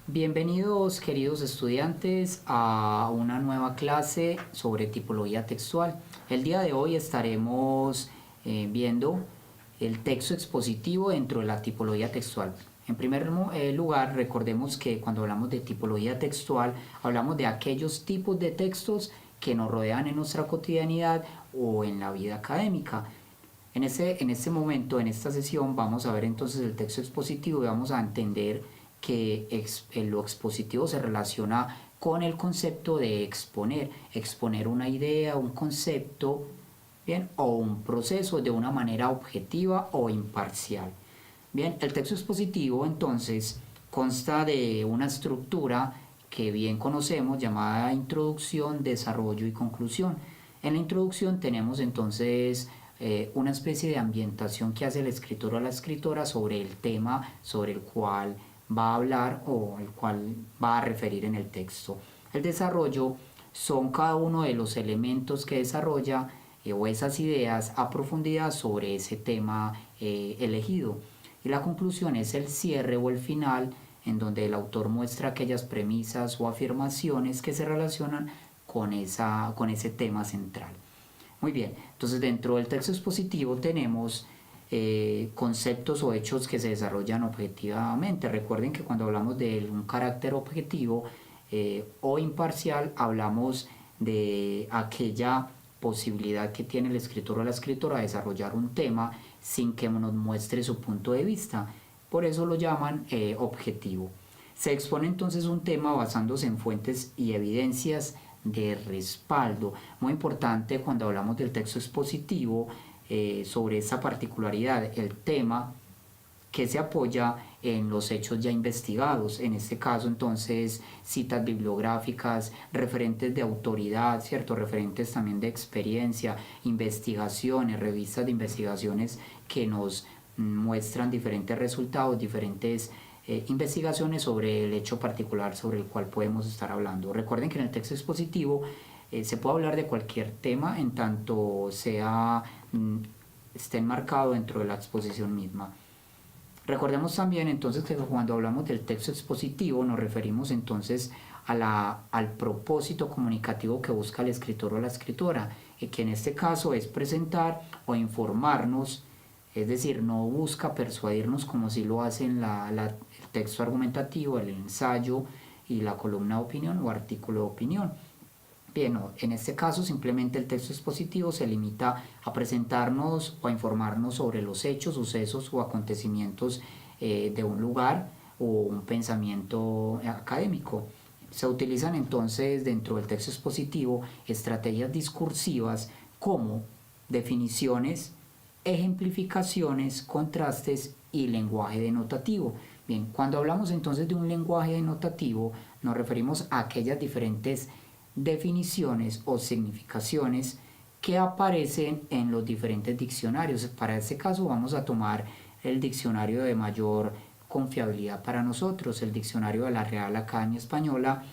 Bienvenidos queridos estudiantes a una nueva clase sobre tipología textual. El día de hoy estaremos viendo el texto expositivo dentro de la tipología textual. En primer lugar, recordemos que cuando hablamos de tipología textual, hablamos de aquellos tipos de textos que nos rodean en nuestra cotidianidad o en la vida académica. En este momento, en esta sesión, vamos a ver entonces el texto expositivo y vamos a entender que lo expositivo se relaciona con el concepto de exponer una idea, un concepto, bien, o un proceso de una manera objetiva o imparcial. Bien, el texto expositivo entonces consta de una estructura que bien conocemos llamada introducción, desarrollo y conclusión. En la introducción tenemos entonces una especie de ambientación que hace el escritor o la escritora sobre el tema sobre el cual va a hablar o el cual va a referir en el texto. El desarrollo son cada uno de los elementos que desarrolla o esas ideas a profundidad sobre ese tema elegido. Y la conclusión es el cierre o el final en donde el autor muestra aquellas premisas o afirmaciones que se relacionan con ese tema central. Muy bien, entonces dentro del texto expositivo tenemos conceptos o hechos que se desarrollan objetivamente. Recuerden que cuando hablamos de un carácter objetivo o imparcial, hablamos de aquella posibilidad que tiene el escritor o la escritora de desarrollar un tema sin que nos muestre su punto de vista. Por eso lo llaman objetivo. Se expone entonces un tema basándose en fuentes y evidencias de respaldo. Muy importante cuando hablamos del texto expositivo sobre esa particularidad, el tema que se apoya en los hechos ya investigados, en este caso entonces citas bibliográficas, referentes de autoridad, ¿cierto? Referentes también de experiencia, investigaciones, revistas de investigaciones que nos muestran diferentes resultados, diferentes investigaciones sobre el hecho particular sobre el cual podemos estar hablando. Recuerden que en el texto expositivo se puede hablar de cualquier tema en tanto esté enmarcado dentro de la exposición misma. Recordemos también entonces que cuando hablamos del texto expositivo nos referimos entonces al propósito comunicativo que busca el escritor o la escritora, que en este caso es presentar o informarnos, es decir, no busca persuadirnos como si lo hacen el texto argumentativo, el ensayo y la columna de opinión o artículo de opinión. Bien, no, en este caso simplemente el texto expositivo se limita a presentarnos o a informarnos sobre los hechos, sucesos o acontecimientos de un lugar o un pensamiento académico. Se utilizan entonces dentro del texto expositivo estrategias discursivas como definiciones, ejemplificaciones, contrastes y lenguaje denotativo. Bien, cuando hablamos entonces de un lenguaje denotativo nos referimos a aquellas diferentes definiciones o significaciones que aparecen en los diferentes diccionarios. Para este caso vamos a tomar el diccionario de mayor confiabilidad para nosotros, el diccionario de la Real Academia Española,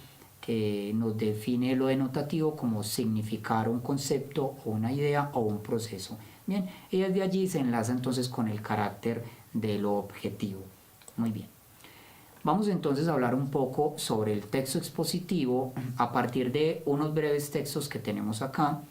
que nos define lo denotativo como significar un concepto o una idea o un proceso. Bien, y desde allí se enlaza entonces con el carácter de lo objetivo. Muy bien. Vamos entonces a hablar un poco sobre el texto expositivo a partir de unos breves textos que tenemos acá,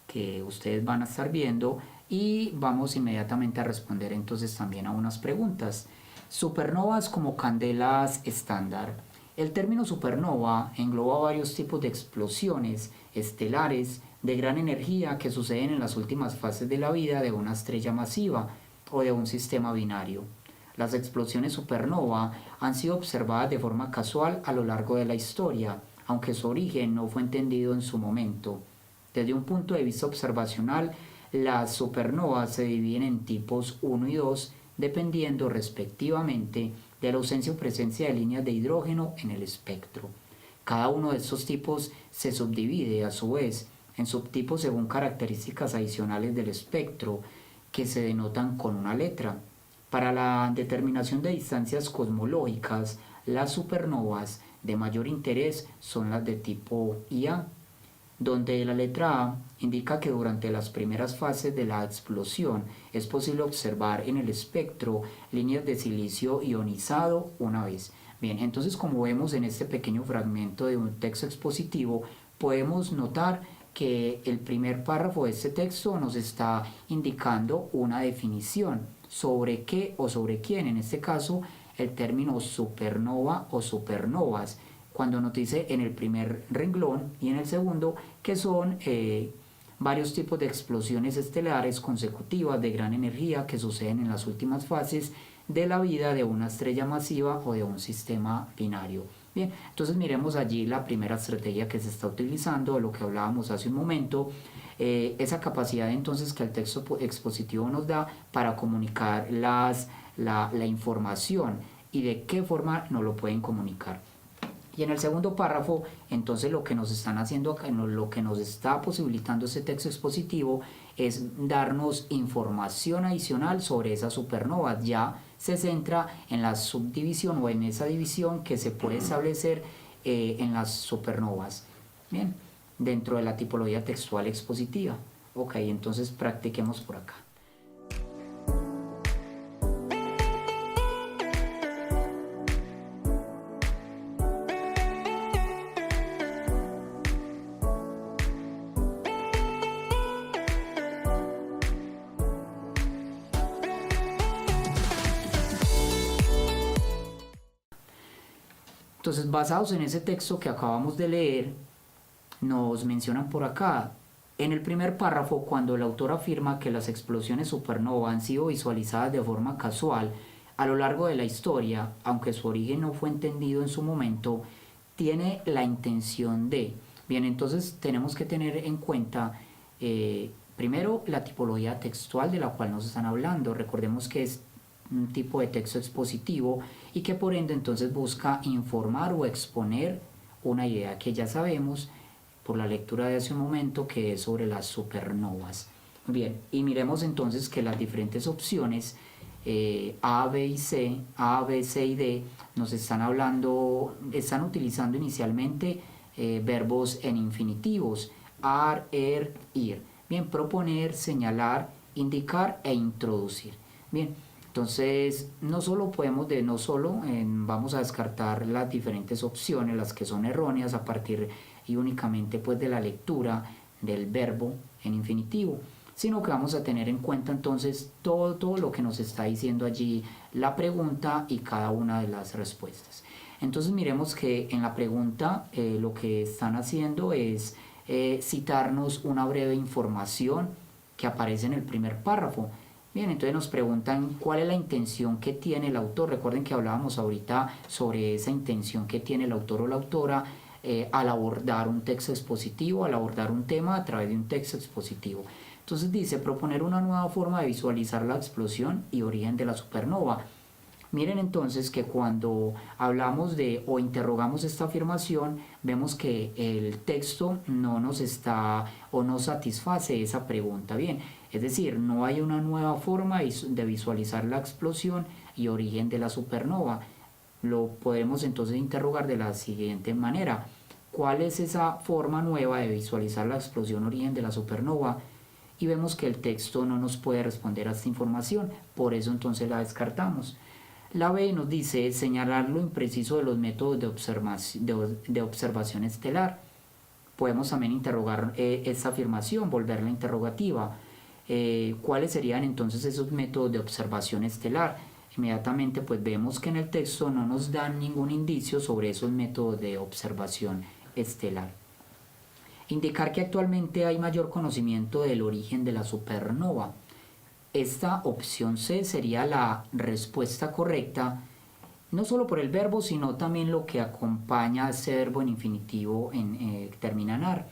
que ustedes van a estar viendo, y vamos inmediatamente a responder entonces también a unas preguntas. Supernovas como candelas estándar. El término supernova engloba varios tipos de explosiones estelares de gran energía que suceden en las últimas fases de la vida de una estrella masiva o de un sistema binario. Las explosiones supernova han sido observadas de forma casual a lo largo de la historia, aunque su origen no fue entendido en su momento. Desde un punto de vista observacional, las supernovas se dividen en tipos 1 y 2, dependiendo respectivamente de la ausencia o presencia de líneas de hidrógeno en el espectro. Cada uno de estos tipos se subdivide, a su vez, en subtipos según características adicionales del espectro, que se denotan con una letra. Para la determinación de distancias cosmológicas, las supernovas de mayor interés son las de tipo Ia. donde la letra A indica que durante las primeras fases de la explosión es posible observar en el espectro líneas de silicio ionizado una vez. Bien, entonces como vemos en este pequeño fragmento de un texto expositivo, podemos notar que el primer párrafo de este texto nos está indicando una definición sobre qué o sobre quién, en este caso el término supernova o supernovas, cuando nos dice en el primer renglón y en el segundo que son varios tipos de explosiones estelares consecutivas de gran energía que suceden en las últimas fases de la vida de una estrella masiva o de un sistema binario. Bien, entonces miremos allí la primera estrategia que se está utilizando, de lo que hablábamos hace un momento, esa capacidad entonces que el texto expositivo nos da para comunicar la información y de qué forma nos lo pueden comunicar. Y en el segundo párrafo, entonces lo que nos están haciendo, lo que nos está posibilitando este texto expositivo es darnos información adicional sobre esas supernovas. Ya se centra en la subdivisión o en esa división que se puede establecer en las supernovas. Bien, dentro de la tipología textual expositiva. Ok, entonces practiquemos por acá. Entonces, basados en ese texto que acabamos de leer, nos mencionan por acá, en el primer párrafo, cuando el autor afirma que las explosiones supernova han sido visualizadas de forma casual a lo largo de la historia, aunque su origen no fue entendido en su momento, tiene la intención de... Bien, entonces tenemos que tener en cuenta, primero, la tipología textual de la cual nos están hablando. Recordemos que es un tipo de texto expositivo y que por ende entonces busca informar o exponer una idea que ya sabemos por la lectura de hace un momento, que es sobre las supernovas. Bien, y miremos entonces que las diferentes opciones A, B y C, A, B, C y D nos están hablando, están utilizando inicialmente verbos en infinitivos, ar, ir. Bien, proponer, señalar, indicar e introducir. Bien, entonces no solo vamos a descartar las diferentes opciones, las que son erróneas a partir y únicamente pues de la lectura del verbo en infinitivo, sino que vamos a tener en cuenta entonces todo lo que nos está diciendo allí la pregunta y cada una de las respuestas. Entonces miremos que en la pregunta lo que están haciendo es citarnos una breve información que aparece en el primer párrafo. Bien, entonces nos preguntan cuál es la intención que tiene el autor. Recuerden que hablábamos ahorita sobre esa intención que tiene el autor o la autora al abordar un texto expositivo, al abordar un tema a través de un texto expositivo. Entonces dice, proponer una nueva forma de visualizar la explosión y origen de la supernova. Miren entonces que cuando hablamos de o interrogamos esta afirmación, vemos que el texto no nos está o no satisface esa pregunta. Bien, es decir, no hay una nueva forma de visualizar la explosión y origen de la supernova. Lo podemos entonces interrogar de la siguiente manera. ¿Cuál es esa forma nueva de visualizar la explosión origen de la supernova? Y vemos que el texto no nos puede responder a esta información, por eso entonces la descartamos. La B nos dice señalar lo impreciso de los métodos de observación estelar. Podemos también interrogar esta afirmación, volverla interrogativa. ¿Cuáles serían entonces esos métodos de observación estelar? Inmediatamente pues vemos que en el texto no nos dan ningún indicio sobre esos métodos de observación estelar. Indicar que actualmente hay mayor conocimiento del origen de la supernova. Esta opción C sería la respuesta correcta, no solo por el verbo, sino también lo que acompaña a ese verbo en infinitivo que termina en ar.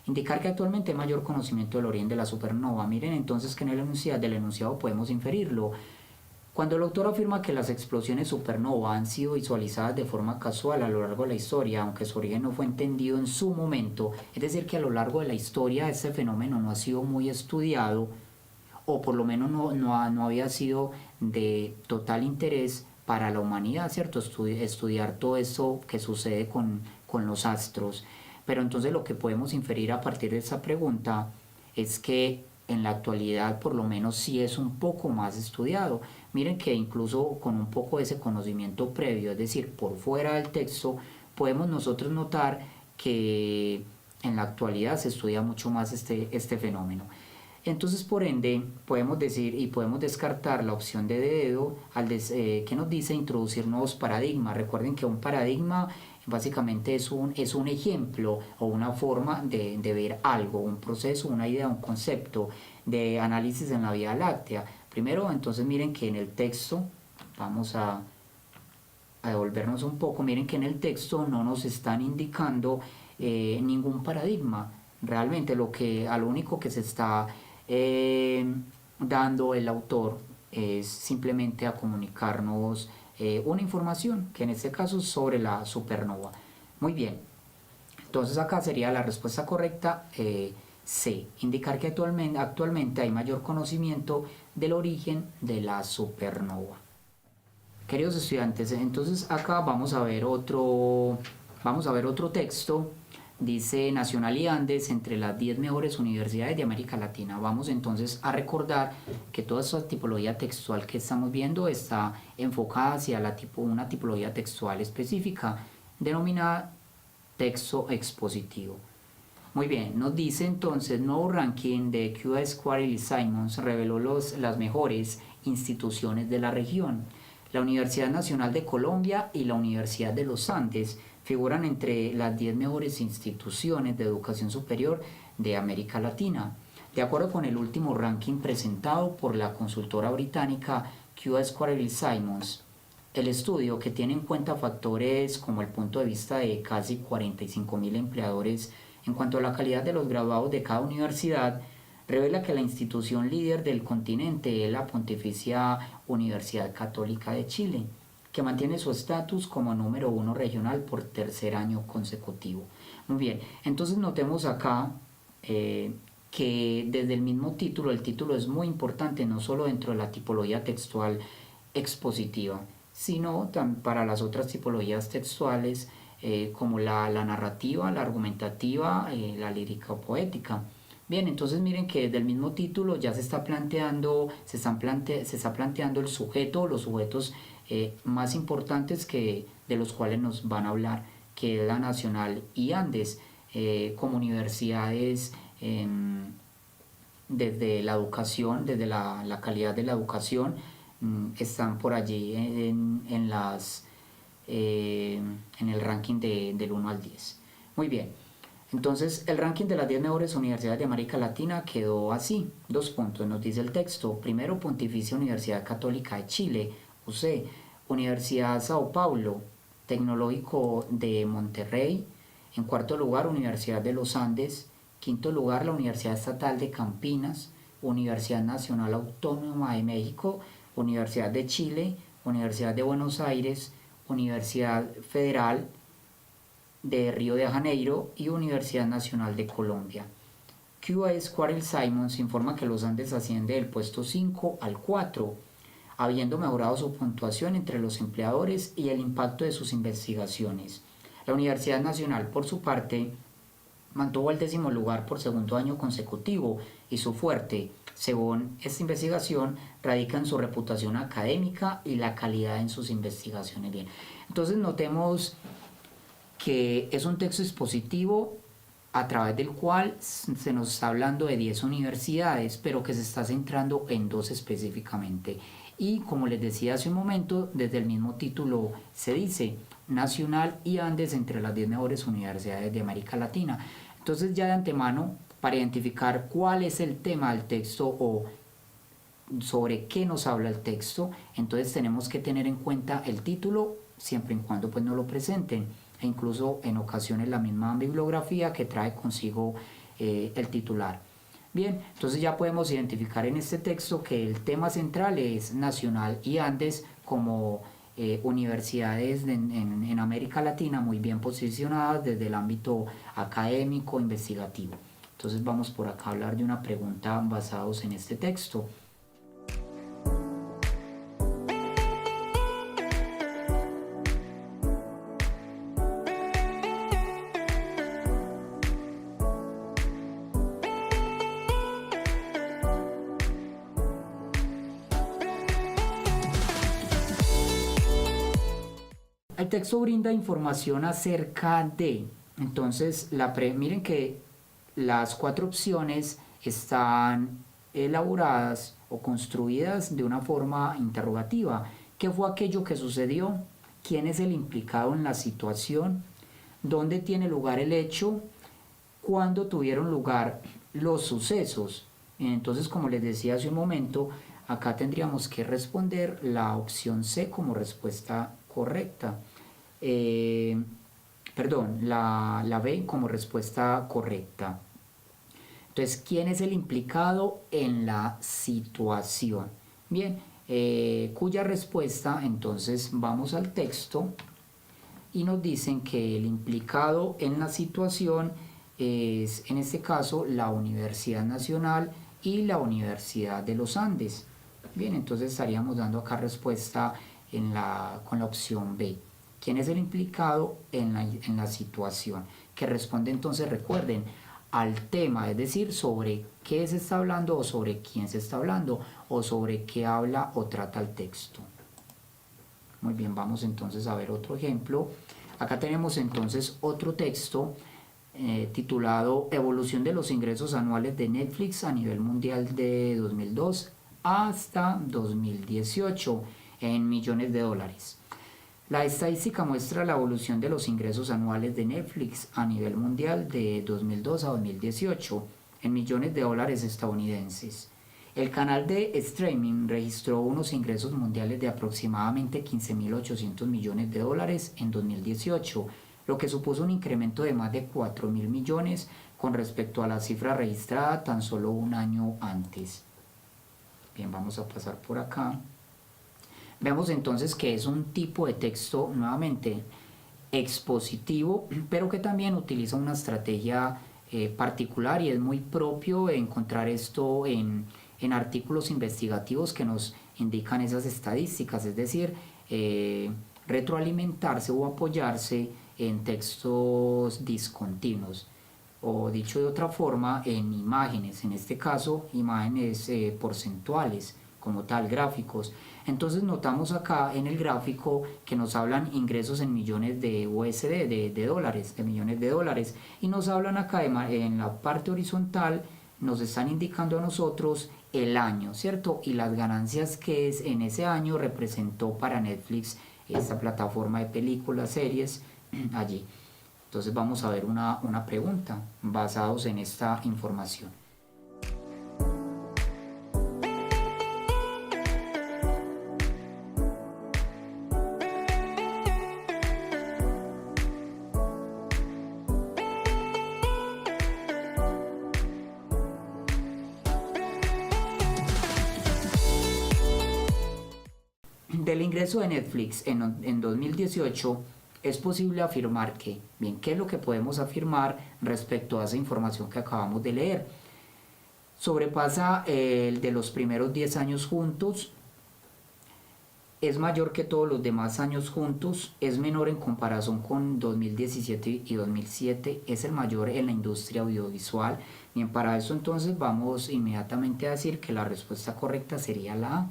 Indicar que actualmente hay mayor conocimiento del origen de la supernova. Miren entonces que en el enunciado podemos inferirlo. Cuando el autor afirma que las explosiones supernova han sido visualizadas de forma casual a lo largo de la historia, aunque su origen no fue entendido en su momento, es decir, que a lo largo de la historia este fenómeno no ha sido muy estudiado, o por lo menos no había sido de total interés para la humanidad, ¿cierto? Estudiar todo esto que sucede con los astros. Pero entonces lo que podemos inferir a partir de esa pregunta es que en la actualidad por lo menos sí es un poco más estudiado. Miren que incluso con un poco de ese conocimiento previo, es decir, por fuera del texto, podemos nosotros notar que en la actualidad se estudia mucho más este fenómeno. Entonces, por ende, podemos decir y podemos descartar la opción de dedo que nos dice introducir nuevos paradigmas. Recuerden que un paradigma básicamente es un ejemplo o una forma de ver algo, un proceso, una idea, un concepto de análisis en la Vía Láctea. Primero, entonces miren que en el texto, vamos a devolvernos un poco, miren que en el texto no nos están indicando ningún paradigma. Realmente a lo único que se está dando el autor es simplemente a comunicarnos una información, que en este caso es sobre la supernova. Muy bien, entonces acá sería la respuesta correcta C, indicar que actualmente hay mayor conocimiento del origen de la supernova. Queridos estudiantes, entonces acá vamos a ver otro texto. Dice Nacional y Andes entre las 10 mejores universidades de América Latina. Vamos entonces a recordar que toda esta tipología textual que estamos viendo está enfocada hacia una tipología textual específica denominada texto expositivo. Muy bien, nos dice entonces, nuevo ranking de QS Quarles y Simons reveló las mejores instituciones de la región. La Universidad Nacional de Colombia y la Universidad de los Andes figuran entre las 10 mejores instituciones de educación superior de América Latina. De acuerdo con el último ranking presentado por la consultora británica QS Quarles Simons, el estudio, que tiene en cuenta factores como el punto de vista de casi 45.000 empleadores en cuanto a la calidad de los graduados de cada universidad, revela que la institución líder del continente es la Pontificia Universidad Católica de Chile, que mantiene su estatus como número 1 regional por tercer año consecutivo. Muy bien, entonces notemos acá que desde el mismo título, el título es muy importante no solo dentro de la tipología textual expositiva, sino para las otras tipologías textuales como la narrativa, la argumentativa, la lírica o poética. Bien, entonces miren que desde el mismo título ya se está planteando el sujeto, los sujetos más importantes de los cuales nos van a hablar, que es la Nacional y Andes, como universidades desde la educación, desde la calidad de la educación, están por allí en el ranking del 1 al 10. Muy bien. Entonces, el ranking de las 10 mejores universidades de América Latina quedó así. 2 puntos, nos dice el texto. Primero, Pontificia Universidad Católica de Chile, UC. Universidad Sao Paulo, Tecnológico de Monterrey. En cuarto lugar, Universidad de los Andes. Quinto lugar, la Universidad Estatal de Campinas. Universidad Nacional Autónoma de México. Universidad de Chile. Universidad de Buenos Aires. Universidad Federal de Río de Janeiro y Universidad Nacional de Colombia. QS Quarles Simons informa que los Andes asciende del puesto 5 al 4, habiendo mejorado su puntuación entre los empleadores y el impacto de sus investigaciones. La Universidad Nacional, por su parte, mantuvo el 10º lugar por segundo año consecutivo y su fuerte, según esta investigación, radica en su reputación académica y la calidad en sus investigaciones. Bien, entonces notemos que es un texto expositivo a través del cual se nos está hablando de 10 universidades, pero que se está centrando en 2 específicamente. Y como les decía hace un momento, desde el mismo título se dice Nacional y Andes entre las 10 mejores universidades de América Latina. Entonces ya de antemano, para identificar cuál es el tema del texto o sobre qué nos habla el texto, entonces tenemos que tener en cuenta el título, siempre y cuando pues no lo presenten, e incluso en ocasiones la misma bibliografía que trae consigo el titular. Bien, entonces ya podemos identificar en este texto que el tema central es Nacional y Andes como universidades en América Latina muy bien posicionadas desde el ámbito académico investigativo. Entonces vamos por acá a hablar de una pregunta basados en este texto. El texto brinda información acerca de, entonces, miren que las 4 opciones están elaboradas o construidas de una forma interrogativa. ¿Qué fue aquello que sucedió? ¿Quién es el implicado en la situación? ¿Dónde tiene lugar el hecho? ¿Cuándo tuvieron lugar los sucesos? Entonces, como les decía hace un momento, acá tendríamos que responder la opción C como respuesta correcta. La B como respuesta correcta. Entonces, ¿quién es el implicado en la situación? Bien, cuya respuesta, entonces vamos al texto y nos dicen que el implicado en la situación es, en este caso, la Universidad Nacional y la Universidad de los Andes. Bien, entonces estaríamos dando acá respuesta con la opción B. ¿Quién es el implicado en la situación? Que responde entonces, recuerden, al tema, es decir, sobre qué se está hablando o sobre quién se está hablando o sobre qué habla o trata el texto. Muy bien, vamos entonces a ver otro ejemplo. Acá tenemos entonces otro texto titulado Evolución de los ingresos anuales de Netflix a nivel mundial de 2002 hasta 2018 en millones de dólares. La estadística muestra la evolución de los ingresos anuales de Netflix a nivel mundial de 2002 a 2018 en millones de dólares estadounidenses. El canal de streaming registró unos ingresos mundiales de aproximadamente 15.800 millones de dólares en 2018, lo que supuso un incremento de más de 4.000 millones con respecto a la cifra registrada tan solo un año antes. Bien, vamos a pasar por acá. Vemos entonces que es un tipo de texto nuevamente expositivo, pero que también utiliza una estrategia particular y es muy propio encontrar esto en artículos investigativos que nos indican esas estadísticas, es decir, retroalimentarse o apoyarse en textos discontinuos, o dicho de otra forma, en imágenes, en este caso imágenes porcentuales como tal, gráficos. Entonces notamos acá en el gráfico que nos hablan ingresos en millones de USD, de dólares, de millones de dólares, y nos hablan acá en la parte horizontal, nos están indicando a nosotros el año, ¿cierto? Y las ganancias que en ese año representó para Netflix, esta plataforma de películas, series, allí. Entonces vamos a ver una pregunta basados en esta información. Del ingreso de Netflix en 2018 es posible afirmar que, bien, ¿qué es lo que podemos afirmar respecto a esa información que acabamos de leer? Sobrepasa el de los primeros 10 años juntos, es mayor que todos los demás años juntos, es menor en comparación con 2017 y 2007, es el mayor en la industria audiovisual. Bien, para eso entonces vamos inmediatamente a decir que la respuesta correcta sería la A.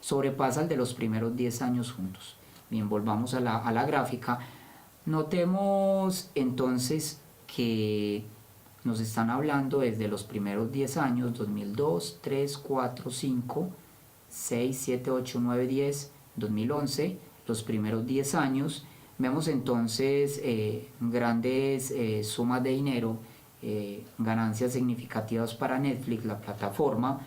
Sobrepasa el de los primeros 10 años juntos. Bien, volvamos a la gráfica. Notemos entonces que nos están hablando desde los primeros 10 años, 2002, 3, 4, 5, 6, 7, 8, 9, 10, 2011, los primeros 10 años. Vemos entonces grandes sumas de dinero, ganancias significativas para Netflix, la plataforma,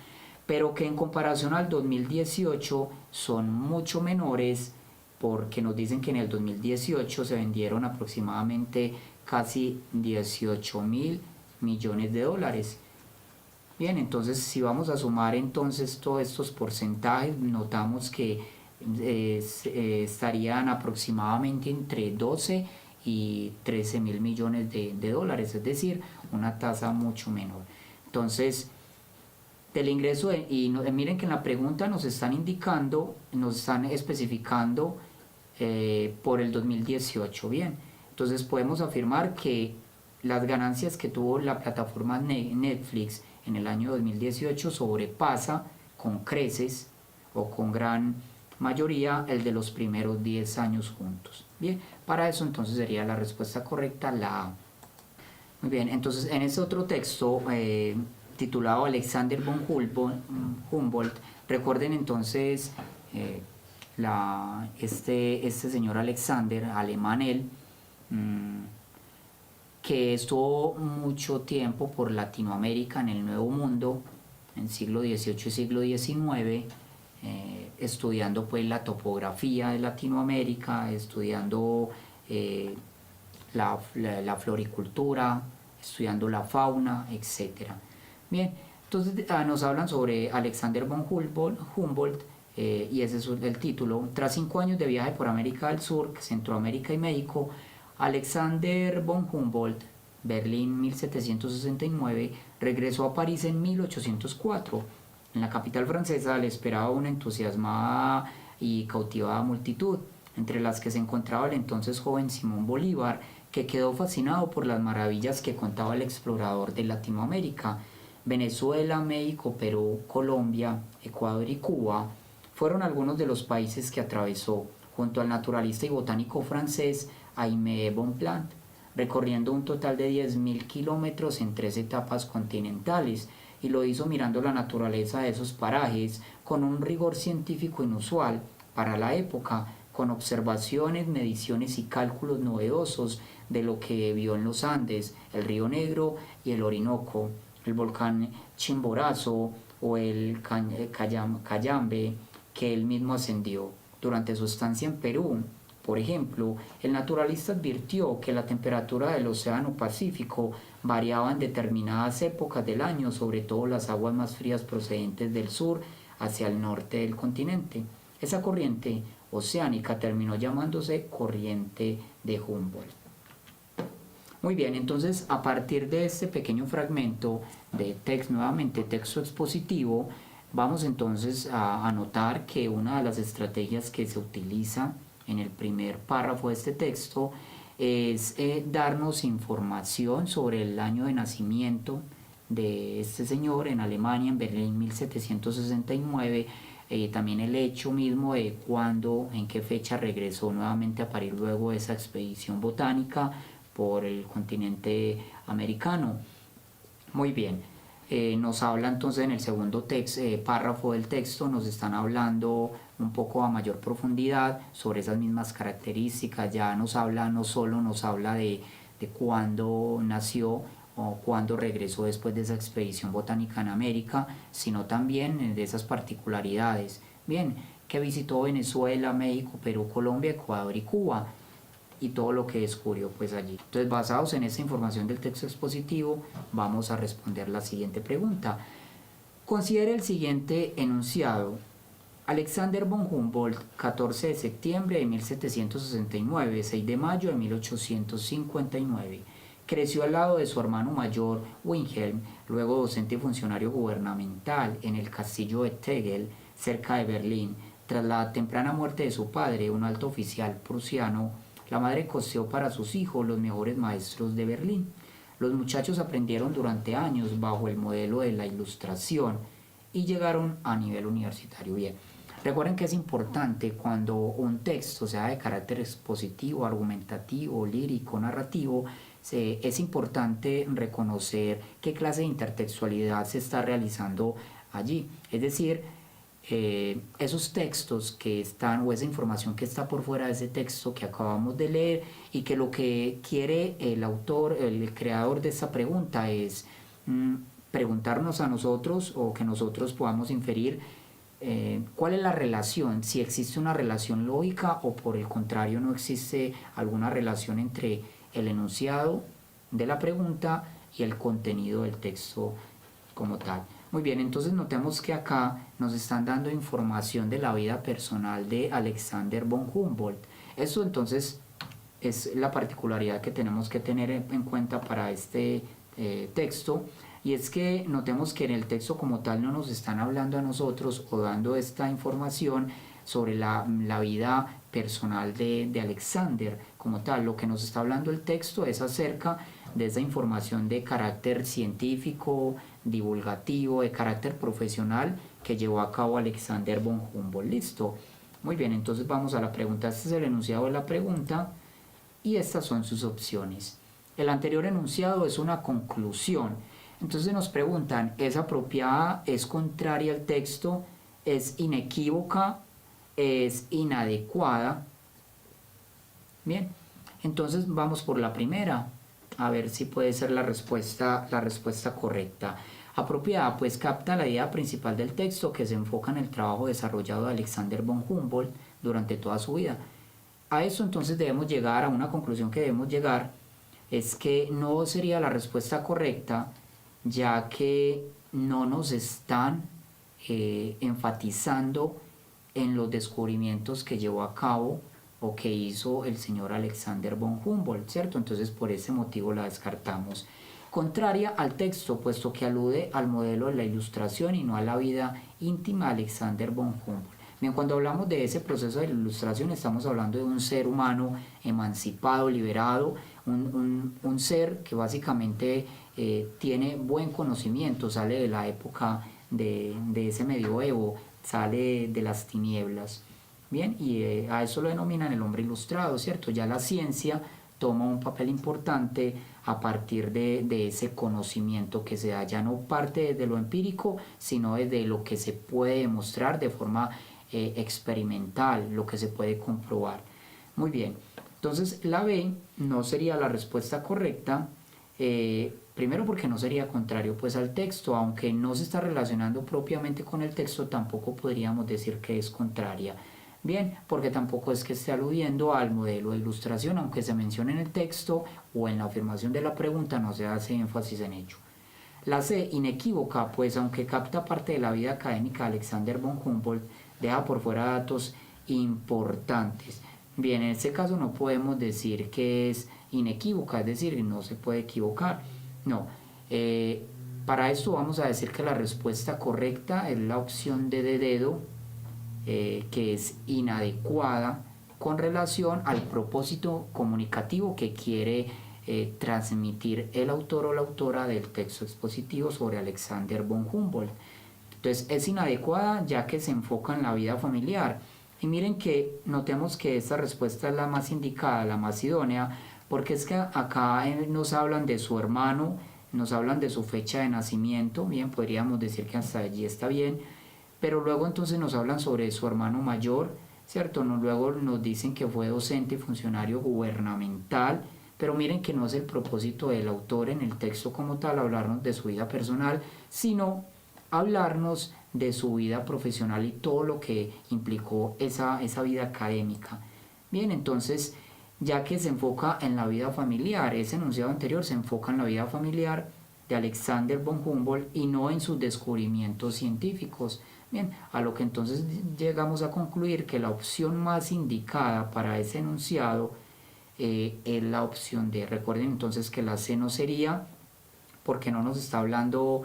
pero que en comparación al 2018 son mucho menores, porque nos dicen que en el 2018 se vendieron aproximadamente casi 18.000 millones de dólares. Bien, entonces si vamos a sumar entonces todos estos porcentajes, notamos que estarían aproximadamente entre 12 y 13.000 millones de dólares, es decir, una tasa mucho menor. Entonces, del ingreso, miren que en la pregunta nos están indicando, nos están especificando por el 2018, bien, entonces podemos afirmar que las ganancias que tuvo la plataforma Netflix en el año 2018 sobrepasa con creces o con gran mayoría el de los primeros 10 años juntos. Bien, para eso entonces sería la respuesta correcta la A. Muy bien, entonces en este otro texto titulado Alexander von Humboldt, recuerden entonces este señor Alexander, alemán él, que estuvo mucho tiempo por Latinoamérica en el Nuevo Mundo, en siglo XVIII y siglo XIX, estudiando pues la topografía de Latinoamérica, estudiando la floricultura, estudiando la fauna, etc. Bien, entonces nos hablan sobre Alexander von Humboldt, y ese es el título. Tras 5 años de viaje por América del Sur, Centroamérica y México, Alexander von Humboldt, Berlín 1769, regresó a París en 1804. En la capital francesa le esperaba una entusiasmada y cautivada multitud, entre las que se encontraba el entonces joven Simón Bolívar, que quedó fascinado por las maravillas que contaba el explorador de Latinoamérica. Venezuela, México, Perú, Colombia, Ecuador y Cuba fueron algunos de los países que atravesó, junto al naturalista y botánico francés Aimé Bonpland, recorriendo un total de 10.000 kilómetros en 3 etapas continentales, y lo hizo mirando la naturaleza de esos parajes con un rigor científico inusual para la época, con observaciones, mediciones y cálculos novedosos de lo que vio en los Andes, el Río Negro y el Orinoco, el volcán Chimborazo o el Cayambe que él mismo ascendió. Durante su estancia en Perú, por ejemplo, el naturalista advirtió que la temperatura del Océano Pacífico variaba en determinadas épocas del año, sobre todo las aguas más frías procedentes del sur hacia el norte del continente. Esa corriente oceánica terminó llamándose corriente de Humboldt. Muy bien, entonces a partir de este pequeño fragmento de texto, nuevamente texto expositivo, vamos entonces a notar que una de las estrategias que se utiliza en el primer párrafo de este texto es darnos información sobre el año de nacimiento de este señor en Alemania, en Berlín 1769, también el hecho mismo de cuándo, en qué fecha regresó nuevamente a París luego de esa expedición botánica por el continente americano. Muy bien, nos habla entonces en el segundo párrafo del texto, nos están hablando un poco a mayor profundidad sobre esas mismas características. Ya nos habla, no solo nos habla de cuándo nació o cuándo regresó después de esa expedición botánica en América, sino también de esas particularidades. Bien, que visitó Venezuela, México, Perú, Colombia, Ecuador y Cuba, y todo lo que descubrió pues allí. Entonces, basados en esta información del texto expositivo, vamos a responder la siguiente pregunta. Considere el siguiente enunciado. Alexander von Humboldt, 14 de septiembre de 1769, 6 de mayo de 1859. Creció al lado de su hermano mayor, Wilhelm, luego docente y funcionario gubernamental en el castillo de Tegel, cerca de Berlín. Tras la temprana muerte de su padre, un alto oficial prusiano, la madre costeó para sus hijos los mejores maestros de Berlín. Los muchachos aprendieron durante años bajo el modelo de la Ilustración y llegaron a nivel universitario. Bien, recuerden que es importante cuando un texto sea de carácter expositivo, argumentativo, lírico, narrativo, es importante reconocer qué clase de intertextualidad se está realizando allí. Es decir, esos textos que están, o esa información que está por fuera de ese texto que acabamos de leer, y que lo que quiere el autor, el creador de esta pregunta es preguntarnos a nosotros, o que nosotros podamos inferir cuál es la relación, si existe una relación lógica o por el contrario no existe alguna relación entre el enunciado de la pregunta y el contenido del texto como tal. Muy bien, entonces notemos que acá nos están dando información de la vida personal de Alexander von Humboldt. Esto entonces es la particularidad que tenemos que tener en cuenta para este texto, y es que notemos que en el texto como tal no nos están hablando a nosotros o dando esta información sobre la vida personal de Alexander como tal. Lo que nos está hablando el texto es acerca de esa información de carácter científico, divulgativo, de carácter profesional que llevó a cabo Alexander von Humboldt. Listo. Muy bien, entonces vamos a la pregunta. Este es el enunciado de la pregunta y estas son sus opciones. El anterior enunciado es una conclusión. Entonces nos preguntan, ¿es apropiada, es contraria al texto, es inequívoca, es inadecuada? Bien, entonces vamos por la primera, a ver si puede ser la respuesta correcta. Apropiada, pues capta la idea principal del texto que se enfoca en el trabajo desarrollado de Alexander von Humboldt durante toda su vida. A eso entonces debemos llegar, a una conclusión que debemos llegar, es que no sería la respuesta correcta, ya que no nos están enfatizando en los descubrimientos que llevó a cabo o que hizo el señor Alexander von Humboldt, ¿cierto? Entonces por ese motivo la descartamos. Contraria al texto, puesto que alude al modelo de la Ilustración y no a la vida íntima de Alexander von Humboldt. Bien, cuando hablamos de ese proceso de la Ilustración estamos hablando de un ser humano emancipado, liberado, un ser que básicamente tiene buen conocimiento, sale de la época de ese medioevo, sale de las tinieblas. Bien, y a eso lo denominan el hombre ilustrado, ¿cierto? Ya la ciencia toma un papel importante a partir de ese conocimiento que se da, ya no parte de lo empírico, sino desde lo que se puede demostrar de forma experimental, lo que se puede comprobar. Muy bien, entonces la B no sería la respuesta correcta, primero porque no sería contrario pues al texto, aunque no se está relacionando propiamente con el texto, tampoco podríamos decir que es contraria. Bien, porque tampoco es que esté aludiendo al modelo de ilustración, aunque se mencione en el texto o en la afirmación de la pregunta, no se hace énfasis en ello. La C, inequívoca, pues aunque capta parte de la vida académica de Alexander von Humboldt, deja por fuera datos importantes. Bien, en este caso no podemos decir que es inequívoca, es decir, no se puede equivocar. No, para esto vamos a decir que la respuesta correcta es la opción D de dedo, que es inadecuada con relación al propósito comunicativo que quiere transmitir el autor o la autora del texto expositivo sobre Alexander von Humboldt. Entonces es inadecuada ya que se enfoca en la vida familiar. Y miren que notemos que esta respuesta es la más indicada, la más idónea, porque es que acá nos hablan de su hermano, nos hablan de su fecha de nacimiento, bien, podríamos decir que hasta allí está bien, pero luego entonces nos hablan sobre su hermano mayor, ¿cierto? Luego nos dicen que fue docente y funcionario gubernamental, pero miren que no es el propósito del autor en el texto como tal hablarnos de su vida personal, sino hablarnos de su vida profesional y todo lo que implicó esa vida académica. Bien, entonces, ya que se enfoca en la vida familiar, ese enunciado anterior se enfoca en la vida familiar de Alexander von Humboldt y no en sus descubrimientos científicos. Bien, a lo que entonces llegamos a concluir que la opción más indicada para ese enunciado es la opción D. Recuerden entonces que la C no sería, porque no nos está hablando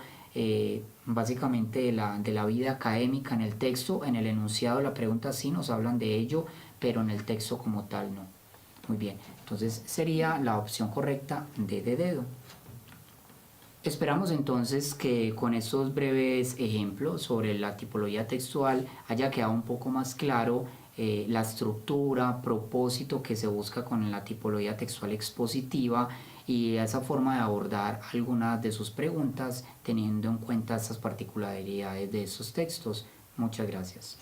básicamente de la vida académica en el texto. En el enunciado de la pregunta sí nos hablan de ello, pero en el texto como tal no. Muy bien, entonces sería la opción correcta D de dedo. Esperamos entonces que con estos breves ejemplos sobre la tipología textual haya quedado un poco más claro la estructura, propósito que se busca con la tipología textual expositiva y esa forma de abordar algunas de sus preguntas teniendo en cuenta estas particularidades de esos textos. Muchas gracias.